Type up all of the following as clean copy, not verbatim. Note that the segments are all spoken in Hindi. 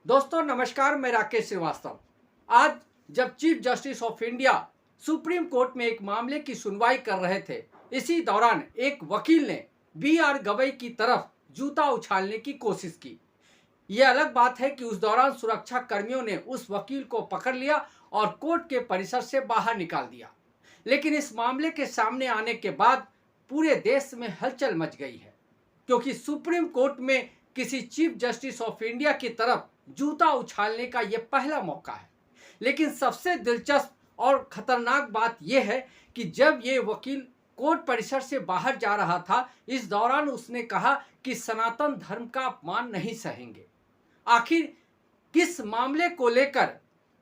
दोस्तों नमस्कार, मैं राकेश श्रीवास्तव। आज जब chief justice of India supreme court में एक मामले की सुनवाई कर रहे थे, इसी दौरान एक वकील ने बी आर गवई की तरफ जूता उछालने की कोशिश की। यह अलग बात है कि उस दौरान सुरक्षा कर्मियों ने उस वकील को पकड़ लिया और कोर्ट के परिसर से बाहर निकाल दिया। लेकिन इस मामले के सामने आने के बाद पूरे देश में हलचल मच गई है, क्योंकि सुप्रीम कोर्ट में किसी चीफ जस्टिस ऑफ इंडिया की तरफ जूता उछालने का यह पहला मौका है। लेकिन सबसे दिलचस्प और खतरनाक बात यह है कि जब ये वकील कोर्ट परिसर से बाहर जा रहा था, इस दौरान उसने कहा कि सनातन धर्म का अपमान नहीं सहेंगे। आखिर किस मामले को लेकर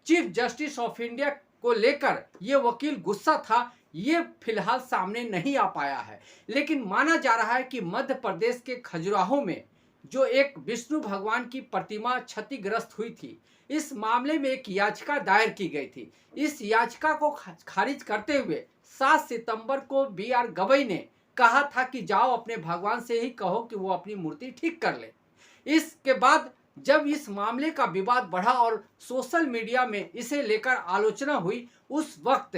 चीफ जस्टिस ऑफ इंडिया को लेकर ये वकील गुस्सा था, ये फिलहाल सामने नहीं आ पाया है। लेकिन माना जा रहा है कि मध्य प्रदेश के खजुराहो में जो एक विष्णु भगवान की प्रतिमा क्षतिग्रस्त हुई थी, इस मामले में एक याचिका दायर की गई थी। इस याचिका को खारिज करते हुए 7 सितंबर को बी आर गवई ने कहा था कि जाओ अपने भगवान से ही कहो कि वो अपनी मूर्ति ठीक कर ले। इसके बाद जब इस मामले का विवाद बढ़ा और सोशल मीडिया में इसे लेकर आलोचना हुई, उस वक्त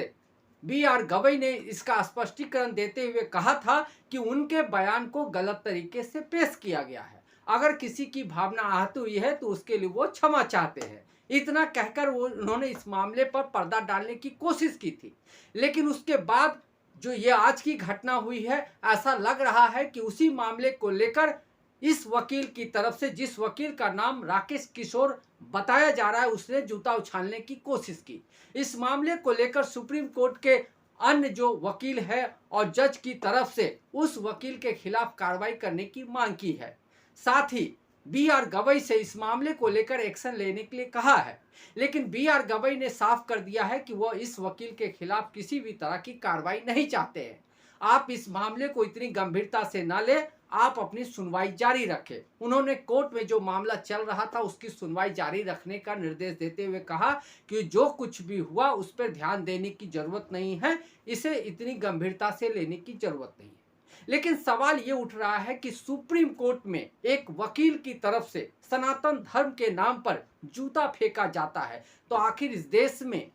बी आर गवई ने इसका स्पष्टीकरण देते हुए कहा था कि उनके बयान को गलत तरीके से पेश किया गया है। अगर किसी की भावना आहत हुई है तो उसके लिए वो क्षमा चाहते हैं। इतना कहकर उन्होंने इस मामले पर पर्दा डालने की कोशिश की थी। लेकिन उसके बाद जो ये आज की घटना हुई है, ऐसा लग रहा है कि उसी मामले को लेकर इस वकील की तरफ से, जिस वकील का नाम राकेश किशोर बताया जा रहा है, उसने जूता उछालने की कोशिश की। इस मामले को लेकर सुप्रीम कोर्ट के अन्य जो वकील है और जज की तरफ से उस वकील के खिलाफ कार्रवाई करने की मांग की है। साथ ही बी आर गवई से इस मामले को लेकर एक्शन लेने के लिए कहा है। लेकिन बी आर गवई ने साफ कर दिया है कि वह इस वकील के खिलाफ किसी भी तरह की कार्रवाई नहीं चाहते हैं। आप इस मामले को इतनी गंभीरता से न ले, आप अपनी सुनवाई जारी रखें। उन्होंने कोर्ट में जो मामला चल रहा था उसकी सुनवाई जारी रखने का निर्देश देते हुए कहा कि जो कुछ भी हुआ उस पर ध्यान देने की जरूरत नहीं है, इसे इतनी गंभीरता से लेने की जरूरत नहीं है। लेकिन सवाल ये उठ रहा है कि सुप्रीम कोर्ट में एक वकील की तरफ से सनातन धर्म के नाम पर जूता फेंका जाता है, तो आखिर इस देश में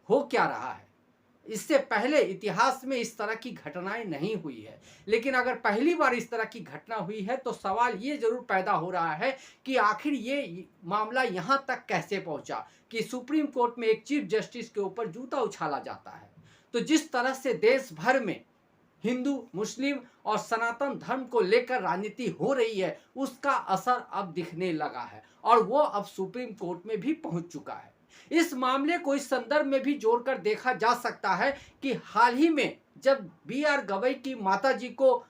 हो क्या रहा है? इससे पहले इतिहास में इस तरह की घटनाएं नहीं हुई है। लेकिन अगर पहली बार इस तरह की घटना हुई है तो सवाल ये जरूर पैदा हो रहा है कि आखिर ये मामला यहां तक कैसे पहुंचा कि सुप्रीम कोर्ट में एक चीफ जस्टिस के ऊपर जूता उछाला जाता है। तो जिस तरह से देश भर में हिंदू, मुस्लिम और सनातन धर्म को लेकर राजनीति हो रही है, उसका असर अब दिखने लगा है और वो अब सुप्रीम कोर्ट में भी पहुंच चुका है। इस मामले को इस संदर्भ में भी जोड़कर देखा जा सकता है कि हाल ही में जब बी आर गवई की माताजी को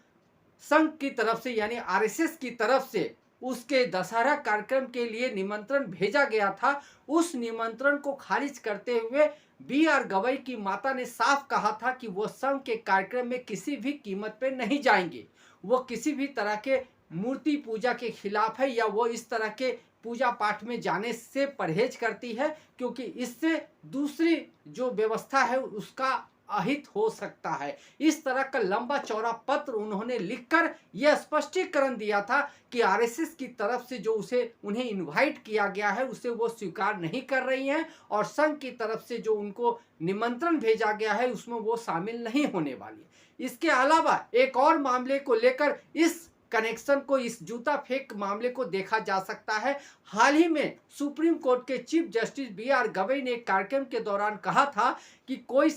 संघ की तरफ से यानी आरएसएस की तरफ से उसके दशहरा कार्यक्रम के लिए निमंत्रण भेजा गया था, उस निमंत्रण को खारिज करते हुए बी आर गवई की माता ने साफ कहा था कि वो संघ के कार्यक्रम में किसी भी कीमत पे नहीं जाएंगे। वो किसी भी तरह के मूर्ति पूजा के खिलाफ है या वो इस तरह के पूजा पाठ में जाने से परहेज करती है, क्योंकि इससे दूसरी जो व्यवस्था है उसका अहित हो सकता है। इस तरह का लंबा चौड़ा पत्र उन्होंने लिखकर यह स्पष्टीकरण दिया था कि आरएसएस की तरफ से जो उन्हें इनवाइट किया गया है उसे वो स्वीकार नहीं कर रही हैं और संघ की तरफ से जो उनको निमंत्रण भेजा गया है उसमें वो शामिल नहीं होने वाली है। इसके अलावा एक और मामले को लेकर इस कनेक्शन को, इस जूता फेंक मामले को देखा जा सकता है। हाल ही में सुप्रीम कोर्ट के chief justice B R Gavai ने एक कार्यक्रम के दौरान कहा था कि कोई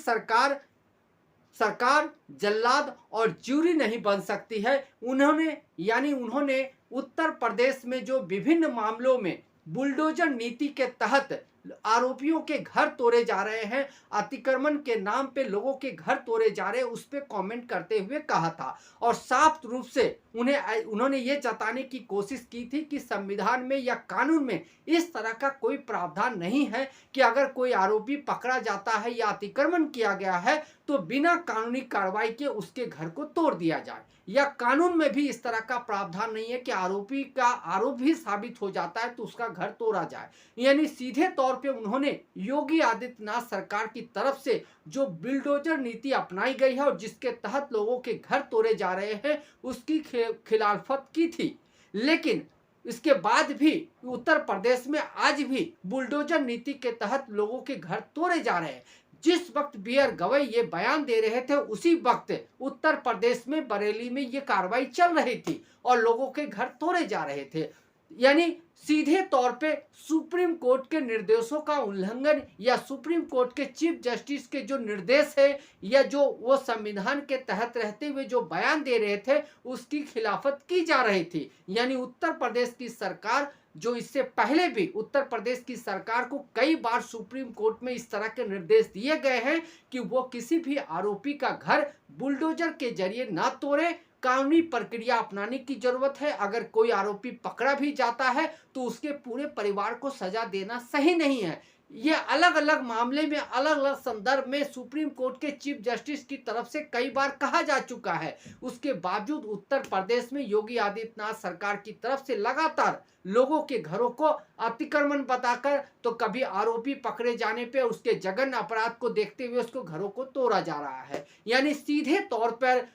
सरकार जल्लाद और ज्यूरी नहीं बन सकती है। उन्होंने उत्तर प्रदेश में जो विभिन्न मामलों में बुलडोजर नीति के तहत आरोपियों के घर तोड़े जा रहे हैं, अतिक्रमण के नाम पे लोगों के घर तोड़े जा रहे हैं, उस पर कमेंट करते हुए कहा था और साफ रूप से उन्होंने ये जताने की कोशिश की थी कि संविधान में या कानून में इस तरह का कोई प्रावधान नहीं है कि अगर कोई आरोपी पकड़ा जाता है या अतिक्रमण किया गया है तो बिना कानूनी कार्रवाई के उसके घर को तोड़ दिया जाए, या कानून में भी इस तरह का प्रावधान नहीं है कि आरोपी का आरोप भी साबित हो जाता है तो उसका घर तोड़ा जाए। यानी सीधे तौर पे उन्होंने योगी आदित्यनाथ सरकार की तरफ से जो बिल्डोजर नीति अपनाई गई है और जिसके तहत लोगों के घर तोड़े जा रहे हैं उसकी खिलाफत की थी। लेकिन इसके बाद भी उत्तर प्रदेश में आज भी बुलडोजर नीति के तहत लोगों के घर तोड़े जा रहे हैं। जिस वक्त बी आर गवई ये बयान दे रहे थे उसी वक्त उत्तर प्रदेश में बरेली में ये कार्रवाई चल रही थी और लोगों के घर तोड़े जा रहे थे। यानी सीधे तौर पे सुप्रीम कोर्ट के निर्देशों का उल्लंघन या सुप्रीम कोर्ट के चीफ जस्टिस के जो निर्देश है या जो वो संविधान के तहत रहते हुए जो बयान दे रहे थे उसकी खिलाफत की जा रही थी। यानी उत्तर प्रदेश की सरकार, जो इससे पहले भी उत्तर प्रदेश की सरकार को कई बार सुप्रीम कोर्ट में इस तरह के निर्देश दिए गए हैं कि वो किसी भी आरोपी का घर बुलडोजर के जरिए ना तोड़े, कानूनी प्रक्रिया अपनाने की जरूरत है। अगर कोई आरोपी पकड़ा भी जाता है तो उसके पूरे परिवार को सजा देना सही नहीं है। ये अलग अलग मामले में अलग अलग संदर्भ में सुप्रीम कोर्ट के चीफ जस्टिस की तरफ से कई बार कहा जा चुका है। उसके बावजूद उत्तर प्रदेश में योगी आदित्यनाथ सरकार की तरफ से लगातार लोगों के घरों को अतिक्रमण बताकर तो कभी आरोपी पकड़े जाने पे उसके जघन्य अपराध को देखते हुए उसको घरों को तोड़ा जा रहा है। यानी सीधे तौर पर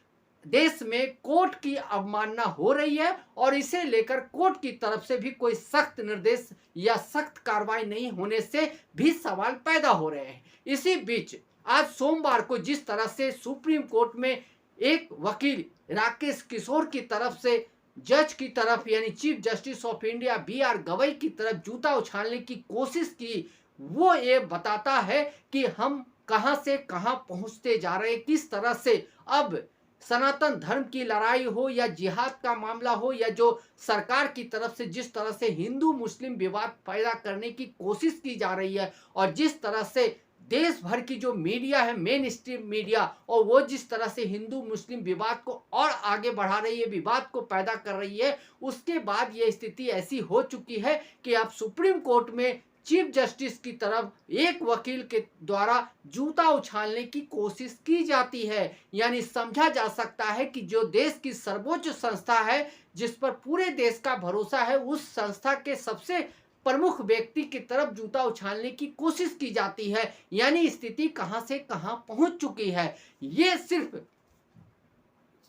देश में कोर्ट की अवमानना हो रही है और इसे लेकर कोर्ट की तरफ से भी कोई सख्त निर्देश या सख्त कार्रवाई नहीं होने से भी सवाल पैदा हो रहे हैं। इसी बीच आज सोमवार को जिस तरह से सुप्रीम कोर्ट में एक वकील राकेश किशोर की तरफ से जज की तरफ यानी chief justice of India B R Gavai की तरफ जूता उछालने की कोशिश की, वो ये बताता है कि हम कहां से कहां पहुंचते जा रहे हैं। किस तरह से अब सनातन धर्म की लड़ाई हो या जिहाद का मामला हो या जो सरकार की तरफ से जिस तरह से हिंदू मुस्लिम विवाद पैदा करने की कोशिश की जा रही है और जिस तरह से देश भर की जो मीडिया है मेन स्ट्रीम मीडिया और वो जिस तरह से हिंदू मुस्लिम विवाद को और आगे बढ़ा रही है, विवाद को पैदा कर रही है, उसके बाद ये स्थिति ऐसी हो चुकी है कि अब सुप्रीम कोर्ट में चीफ जस्टिस की तरफ एक वकील के द्वारा जूता उछालने की कोशिश की जाती है। यानी समझा जा सकता है कि जो देश की सर्वोच्च संस्था है जिस पर पूरे देश का भरोसा है, उस संस्था के सबसे प्रमुख व्यक्ति की तरफ जूता उछालने की कोशिश की जाती है। यानी स्थिति कहां से कहां पहुंच चुकी है। ये सिर्फ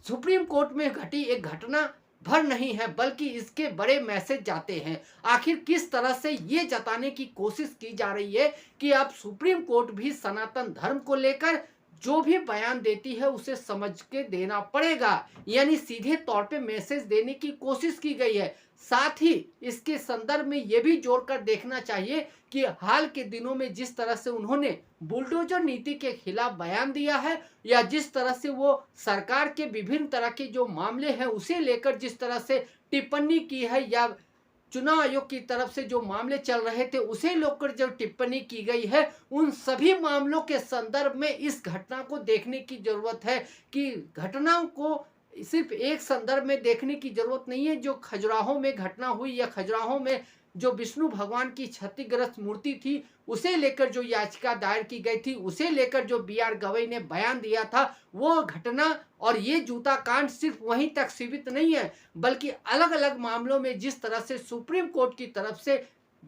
सुप्रीम कोर्ट में घटी एक घटना भर नहीं है बल्कि इसके बड़े मैसेज जाते हैं। आखिर किस तरह से ये जताने की कोशिश की जा रही है कि अब सुप्रीम कोर्ट भी सनातन धर्म को लेकर जो भी बयान देती है उसे समझ के देना पड़ेगा। यानी सीधे तौर पे मैसेज देने की कोशिश की गई है। साथ ही इसके संदर्भ में ये भी जोड़कर देखना चाहिए कि हाल के दिनों में जिस तरह से उन्होंने बुलडोजर नीति के खिलाफ बयान दिया है या जिस तरह से वो सरकार के विभिन्न तरह के जो मामले हैं उसे लेकर जिस तरह से टिप्पणी की है या चुनाव आयोग की तरफ से जो मामले चल रहे थे उसे लेकर जो टिप्पणी की गई है, उन सभी मामलों के संदर्भ में इस घटना को देखने की जरूरत है कि घटनाओं को सिर्फ एक संदर्भ में देखने की जरूरत नहीं है। जो खजुराहो में घटना हुई या खजुराहो में जो विष्णु भगवान की क्षतिग्रस्त मूर्ति थी उसे लेकर जो याचिका दायर की गई थी, उसे लेकर जो बी आर गवई ने बयान दिया था, वो घटना और ये जूता कांड सिर्फ वहीं तक सीमित नहीं है बल्कि अलग अलग मामलों में जिस तरह से सुप्रीम कोर्ट की तरफ से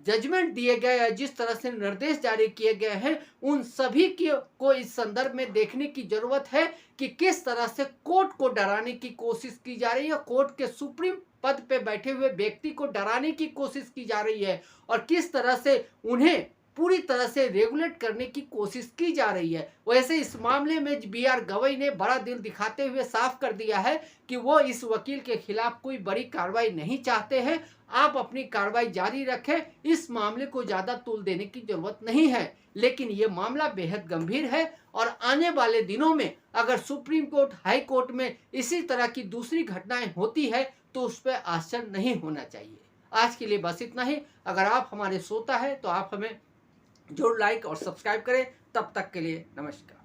जजमेंट दिए गए हैं, जिस तरह से निर्देश जारी किए गए हैं, उन सभी को इस संदर्भ में देखने की जरूरत है कि किस तरह से कोर्ट को डराने की कोशिश की जा रही है, कोर्ट के सुप्रीम पद पे बैठे हुए व्यक्ति को डराने की कोशिश की जा रही है और किस तरह से उन्हें पूरी तरह से रेगुलेट करने की कोशिश की जा रही है। वैसे इस मामले में बी आर गवई ने बड़ा दिल दिखाते हुए साफ कर दिया है कि वो इस वकील के खिलाफ कोई बड़ी कार्रवाई नहीं चाहते हैं। आप अपनी कार्रवाई जारी रखें, इस मामले को ज्यादा तूल देने की जरूरत नहीं है। लेकिन ये मामला बेहद गंभीर है और आने वाले दिनों में अगर सुप्रीम कोर्ट हाई कोर्ट में इसी तरह की दूसरी घटनाएं होती है तो उस पर आश्चर्य नहीं होना चाहिए। आज के लिए बस इतना ही। अगर आप हमारे श्रोता है तो आप हमें जरूर लाइक और सब्सक्राइब करें। तब तक के लिए नमस्कार।